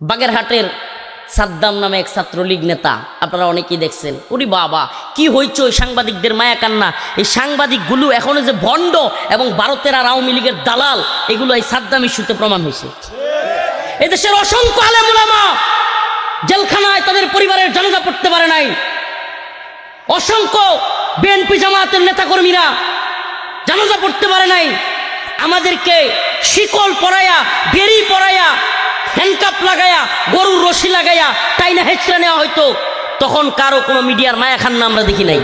বাগেরহাটের সাদ্দাম নামে এক ছাত্রলীগ নেতা, আপনারা অনেকেই দেখছেন। ওরে বাবা, কি হয়েছে ওই সাংবাদিকদের মায়া কান্না। এই সাংবাদিকগুলো এখনো যে ভণ্ড এবং ভারতের আর আওয়ামী লীগের দালাল, এগুলো এই সাদ্দাম ইস্যুতে প্রমাণ হয়েছে। এদেশের অসংখ্য আলেম উলামা জেলখানায় তাদের পরিবারের জানাজা পড়তে পারে নাই। অসংখ্য বিএনপি জামাতের নেতাকর্মীরা জানাজা পড়তে পারে নাই। আমাদেরকে শিকল পরাইয়া, বেরি পরাইয়া, হ্যান্ডকাপ লাগাইয়া, গরুর রশি লাগাইয়া টাইনা হেঁচড়ে নেওয়া হয়তো, তখন কারো কোনো মিডিয়ার মায়া খান্না আমরা দেখি নাই।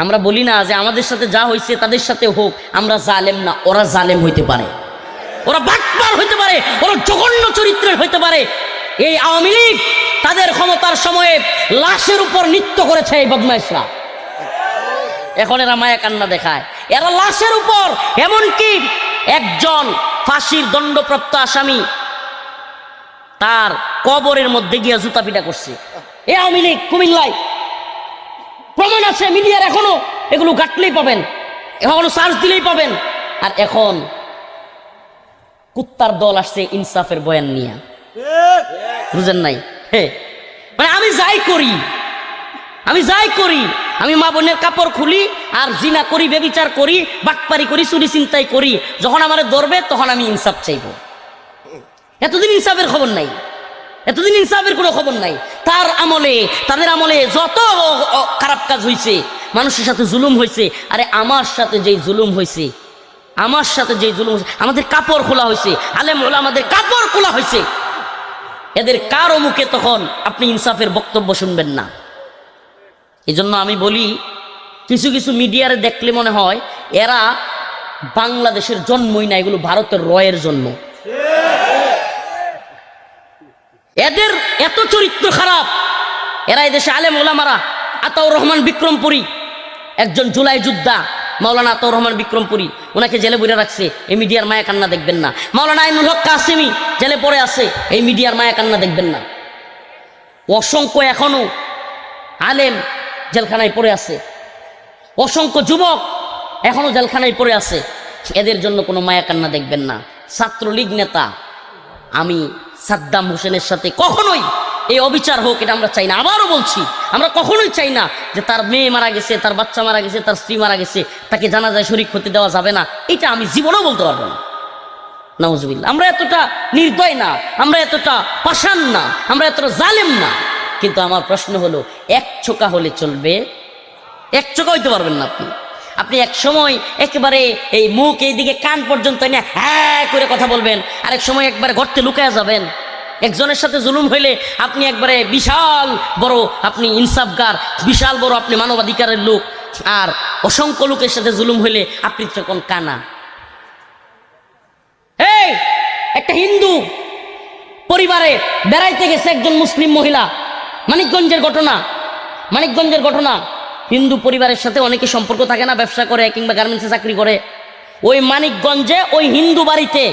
আমরা বলি না যে আমাদের সাথে যা হয়েছে তাদের সাথে হোক, আমরা জালেম না, ওরা জালেম হইতে পারে, ওরা বাটপার হইতে পারে, ওরা জঘন্য চরিত্রের হইতে পারে। এই আওয়ামী লীগ তাদের ক্ষমতার সময়ে লাশের উপর নৃত্য করেছে এই বদমাইশরা। এখন এরা মায়া কান্না দেখায়, এরা লাশের উপর, এমনকি একজন ফাঁসির দণ্ডপ্রাপ্ত আসামি তার কবরের মধ্যে গিয়া জুতা পিটা করছে এই আওয়ামী লীগ। কুমিল্লায় প্রমাণ আছে, মিডিয়ার এখনো এগুলো ঘাটলেই পাবেন, এখনো সার্চ দিলেই পাবেন। আর এখন কুত্তার দল আসছে ইনসাফের বয়ান নিয়ে, বুঝেন নাই? মানে আমি যাই করি, আমি মা বোনের কাপড় খুলি আর জিনা করি, বেবিচার করি, বাটপারি করি, চুরি চিন্তাই করি, যখন আমার ধরবে তখন আমি ইনসাফ চাইব। এতদিন ইনসাফের খবর নাই, এতদিন ইনসাফের কোনো খবর নাই। তাদের আমলে যত খারাপ কাজ হয়েছে, মানুষের সাথে জুলুম হয়েছে। আরে আমার সাথে যেই জুলুম হয়েছে, আমাদের কাপড় খোলা হয়েছে, আলেম ওলামাদের কাপড় খোলা হয়েছে, এদের কারো মুখে তখন আপনি ইনসাফের বক্তব্য শুনবেন না। এই জন্য আমি বলি, কিছু কিছু মিডিয়ারে দেখলে মনে হয় এরা বাংলাদেশের জন্মই না, এগুলো ভারতের রয়ের জন্ম। এদের এত চরিত্র খারাপ, এরা এদেশে আলেম ওলামারা, আতাউর রহমান বিক্রমপুরী, একজন জুলাই যোদ্ধা মাওলানা আতাউর রহমান বিক্রমপুরী, ওনাকে জেলে বইরা রাখছে, এই মিডিয়ার মায়া কান্না দেখবেন না। মাওলানা আইনুল হক কাসেমি জেলে পড়ে আছে, এই মিডিয়ার মায়া কান্না দেখবেন না। অসংখ্য এখনো আলেম জেলখানায় পড়ে আছে, অসংখ্য যুবক এখনো জেলখানায় পড়ে আছে, এদের জন্য কোনো মায়া কান্না দেখবেন না। ছাত্রলীগ নেতা আমি সাদ্দাম হোসেনের সাথে কখনোই এই অবিচার হোক, এটা আমরা চাই না। আবারও বলছি, আমরা কখনোই চাই না যে তার মেয়ে মারা গেছে, তার বাচ্চা মারা গেছে, তার স্ত্রী মারা গেছে, তাকে জানাজায় শরীক হতে দেওয়া যাবে না, এটা আমি জীবনেও বলতে পারবো না। নাউজুবিল্লাহ। আমরা এতটা নির্দয় না, আমরা এতটা পাষাণ না, আমরা এতটা জালেম না। কিন্তু আমার প্রশ্ন হলো, এক ছোকা হলে চলবে? এক ছোকা হইতে পারবেন না আপনি এক সময় একেবারে এই মুখ এইদিকে কান পর্যন্ত না হ্যাঁ করে কথা বলবেন, আরেক সময় একবারে গর্তে লুকায়া যাবেন। একজনের সাথে জুলুম হইলে আপনি একবারে বিশাল বড় আপনি ইনসাফগার, বিশাল বড় আপনি মানবাধিকারের লোক, আর অসংখ্য লোকের সাথে জুলুম হইলে আপনি তখন কানা। এই একটা হিন্দু পরিবারে বেড়াইতে গেছে একজন মুসলিম মহিলা, মানিকগঞ্জের ঘটনা। হিন্দু পরিবারের সাথে অনেকে সম্পর্ক থাকে না, ব্যবসা করে কিংবা গার্মেন্টসে চাকরি করে। ওই মানিকগঞ্জে ওই হিন্দু বাড়িতে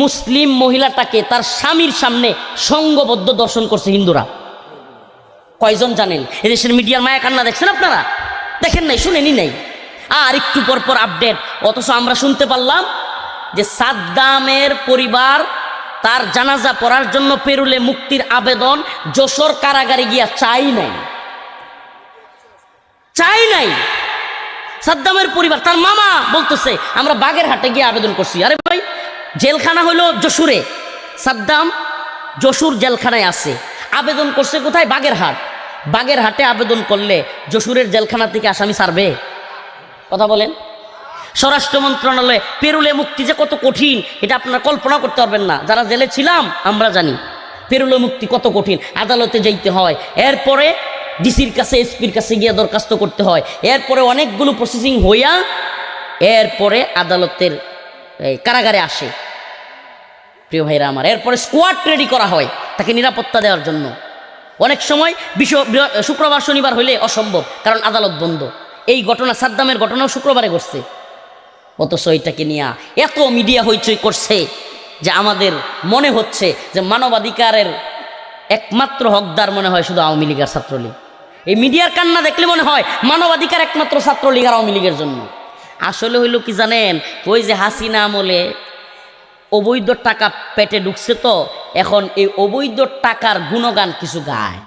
মুসলিম মহিলাটাকে তার স্বামীর সামনে সঙ্গবদ্ধ দর্শন করছে হিন্দুরা। কয়জন জানেন? এদেশের মিডিয়ার মায়া কান্না দেখছেন আপনারা? দেখেন নাই, শুনেনি নাই। আর একটু পর আপডেট। অথচ আমরা শুনতে পারলাম যে সাদ্দামের পরিবার তার জানাজা পড়ার জন্য পেরুলে মুক্তির আবেদন যশোর কারাগারে গিয়া চাই নাই। সাদ্দামের পরিবার, তার মামা বলতেছে আমরা বাগেরহাটে গিয়ে আবেদন করছি। আরে ভাই, জেলখানা হলো যশোরে, সাদ্দাম যশোর জেলখানায় আছে, আবেদন করছে কোথায়? বাগেরহাটে আবেদন করলে যশোরের জেলখানা থেকে আসামি ছাড়বে? কথা বলেন। স্বরাষ্ট্র মন্ত্রণালয়ে পেরুলে মুক্তি যে কত কঠিন, এটা আপনারা কল্পনা করতে পারবেন না। যারা জেলে ছিলাম আমরা জানি পেরুলে মুক্তি কত কঠিন। আদালতে যাইতে হয়, এরপরে ডিসির কাছে, এসপির কাছে গিয়ে দরখাস্ত করতে হয়, এরপরে অনেকগুলো প্রসেসিং হইয়া এরপরে আদালতের কারাগারে আসে। প্রিয় ভাইরা আমার, এরপরে স্কোয়াড রেডি করা হয় তাকে নিরাপত্তা দেওয়ার জন্য। অনেক সময় শুক্রবার শনিবার হইলে অসম্ভব, কারণ আদালত বন্ধ। এই ঘটনা, সাদ্দামের ঘটনাও শুক্রবারে ঘটছে। অথচ এটাকে নিয়ে এত মিডিয়া হইচই করছে যে আমাদের মনে হচ্ছে যে মানবাধিকারের একমাত্র হকদার মনে হয় শুধু আওয়ামী লীগ আর ছাত্রলীগ। এই মিডিয়ার কান্না দেখলে মনে হয় মানবাধিকার একমাত্র ছাত্রলীগ আর আওয়ামী লীগের জন্য। আসলে হইল কি জানেন? ওই যে হাসিনা আমলে অবৈধ টাকা পেটে ঢুকছে, তো এখন এই অবৈধ টাকার গুণগান কিছু গায়।